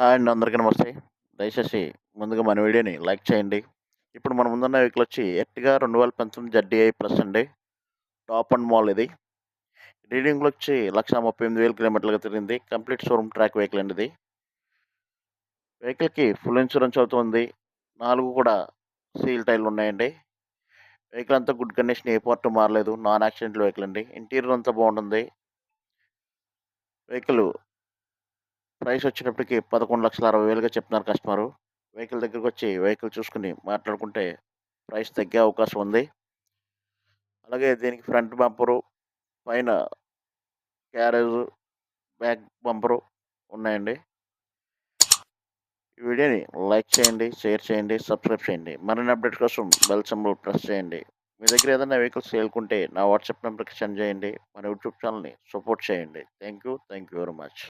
Hi అండి. అందరికీ నమస్తే. దయచేసి ముందుగా మన వీడియోని లైక్ చేయండి. ఇప్పుడు మన ముందున్న వెహికల్ వచ్చి ఎర్టిగా 2019 జెడ్డీఐ ప్లస్ అండి. టాప్ అండ్ మోడల్ ఇది. రీడింగ్‌లో వచ్చి 1,38,000 కిలోమీటర్లుగా తిరిగింది. కంప్లీట్ షోరూమ్ ట్రాక్ వెహికల్ అండి ఇది. వెహికల్‌కి ఫుల్ ఇన్సూరెన్స్ అవుతుంది. 4 కూడా సీల్ టైర్‌లు ఉన్నాయండి. వెహికల్ అంతా గుడ్ కండిషన్. ఏ పార్ట్ మారలేదు. నాన్ యాక్సిడెంటల్ వెహికల్ అండి. ఇంటీరియర్ అంతా బాగుంటుంది. వెహికల్ ప్రైస్ వచ్చేటప్పటికి 11,60,000గా చెప్తున్నారు కస్టమరు. వెహికల్ దగ్గరకొచ్చి వెహికల్ చూసుకొని మాట్లాడుకుంటే ప్రైస్ తగ్గే అవకాశం ఉంది. అలాగే దీనికి ఫ్రంట్ బంపరు, పైన క్యారేజు, బ్యాక్ బంపరు ఉన్నాయండి. ఈ వీడియోని లైక్ చేయండి, షేర్ చేయండి, సబ్స్క్రైబ్ చేయండి. మరిన్ని అప్డేట్స్ కోసం బెల్ సింబల్ ప్రెస్ చేయండి. మీ దగ్గర ఏదైనా వెహికల్స్ సేల్‌కుంటే నా వాట్సాప్ నంబర్‌కి సెండ్ చేయండి. మన యూట్యూబ్ ఛానెల్‌ని సపోర్ట్ చేయండి. Thank you very much.